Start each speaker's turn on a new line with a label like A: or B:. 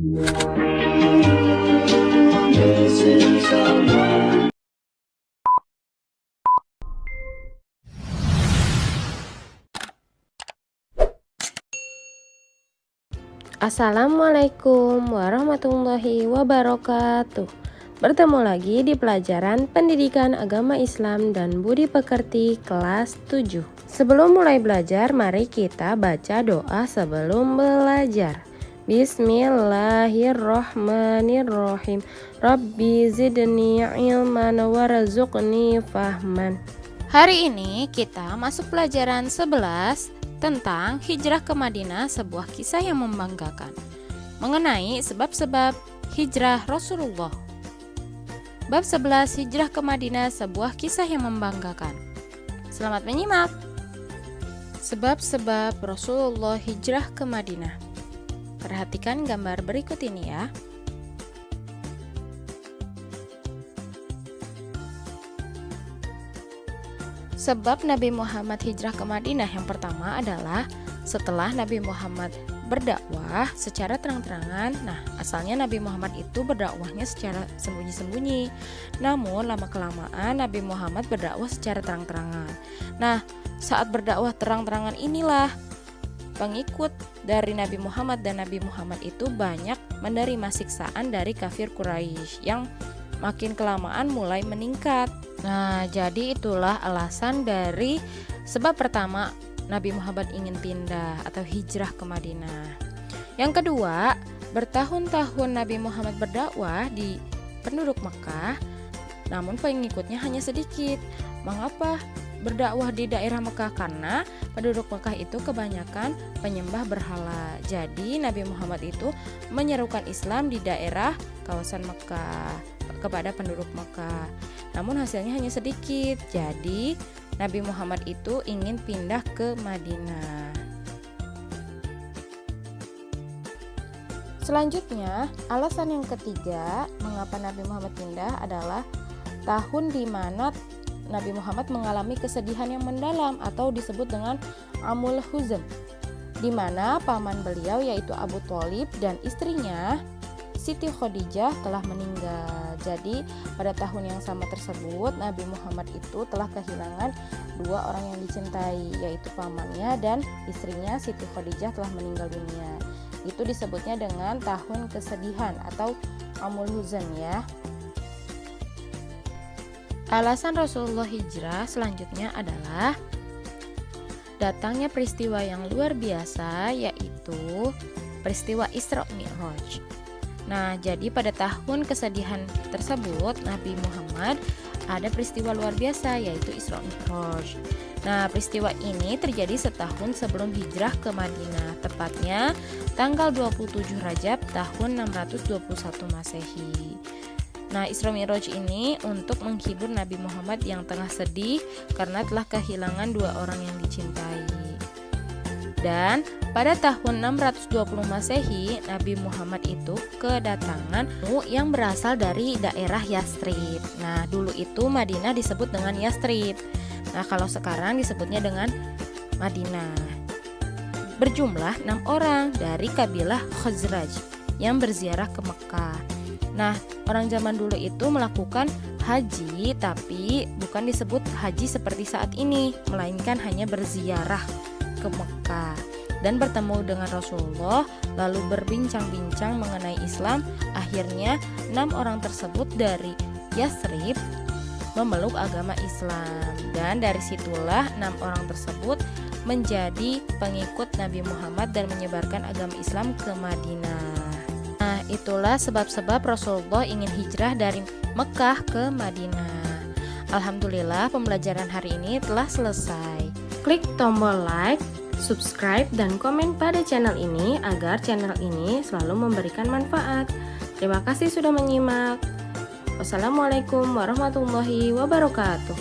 A: Assalamualaikum warahmatullahi wabarakatuh. Bertemu lagi di pelajaran Pendidikan Agama Islam dan Budi Pekerti kelas 7. Sebelum mulai belajar, mari kita baca doa sebelum belajar. Bismillahirrohmanirrohim. Rabbi zidni ilman warzuqni fahman. Hari ini kita masuk pelajaran 11 tentang hijrah ke Madinah, sebuah kisah yang membanggakan. Mengenai sebab-sebab hijrah Rasulullah. Bab 11, hijrah ke Madinah, sebuah kisah yang membanggakan. Selamat menyimak. Sebab-sebab Rasulullah hijrah ke Madinah. Perhatikan gambar berikut ini ya. Sebab Nabi Muhammad hijrah ke Madinah yang pertama adalah setelah Nabi Muhammad berdakwah secara terang-terangan. Nah, asalnya Nabi Muhammad itu berdakwahnya secara sembunyi-sembunyi. Namun lama-kelamaan Nabi Muhammad berdakwah secara terang-terangan. Nah, saat berdakwah terang-terangan inilah pengikut dari Nabi Muhammad dan Nabi Muhammad itu banyak menerima siksaan dari kafir Quraisy yang makin kelamaan mulai meningkat. Nah, jadi itulah alasan dari sebab pertama Nabi Muhammad ingin pindah atau hijrah ke Madinah. Yang kedua, bertahun-tahun Nabi Muhammad berdakwah di penduduk Mekah, namun pengikutnya hanya sedikit. Mengapa berdakwah di daerah Mekah? Karena penduduk Mekah itu kebanyakan penyembah berhala. Jadi Nabi Muhammad itu menyerukan Islam di daerah kawasan Mekah kepada penduduk Mekah. Namun hasilnya hanya sedikit. Jadi Nabi Muhammad itu ingin pindah ke Madinah. Selanjutnya, alasan yang ketiga mengapa Nabi Muhammad pindah adalah tahun di mana Nabi Muhammad mengalami kesedihan yang mendalam atau disebut dengan Amul Huzn, di mana paman beliau yaitu Abu Thalib dan istrinya Siti Khadijah telah meninggal. Jadi pada tahun yang sama tersebut Nabi Muhammad itu telah kehilangan dua orang yang dicintai, yaitu pamannya dan istrinya Siti Khadijah telah meninggal dunia. Itu disebutnya dengan tahun kesedihan atau Amul Huzn ya. Alasan Rasulullah hijrah selanjutnya adalah datangnya peristiwa yang luar biasa, yaitu peristiwa Isra Mi'raj. Nah, jadi pada tahun kesedihan tersebut Nabi Muhammad ada peristiwa luar biasa, yaitu Isra Mi'raj. Nah, peristiwa ini terjadi setahun sebelum hijrah ke Madinah, tepatnya tanggal 27 Rajab tahun 621 Masehi. Nah, Isra Mi'raj ini untuk menghibur Nabi Muhammad yang tengah sedih karena telah kehilangan dua orang yang dicintai. Dan pada tahun 620 Masehi, Nabi Muhammad itu kedatangan yang berasal dari daerah Yathrib. Nah, dulu itu Madinah disebut dengan Yathrib. Nah, kalau sekarang disebutnya dengan Madinah. Berjumlah 6 orang dari kabilah Khazraj yang berziarah ke Mekah. Nah, orang zaman dulu itu melakukan haji, tapi bukan disebut haji seperti saat ini, melainkan hanya berziarah ke Mekah dan bertemu dengan Rasulullah, lalu berbincang-bincang mengenai Islam. Akhirnya 6 orang tersebut dari Yathrib memeluk agama Islam, dan dari situlah 6 orang tersebut menjadi pengikut Nabi Muhammad dan menyebarkan agama Islam ke Madinah. Nah, itulah sebab-sebab Rasulullah ingin hijrah dari Mekah ke Madinah. Alhamdulillah, pembelajaran hari ini telah selesai. Klik tombol like, subscribe, dan komen pada channel ini agar channel ini selalu memberikan manfaat. Terima kasih sudah menyimak. Wassalamualaikum warahmatullahi wabarakatuh.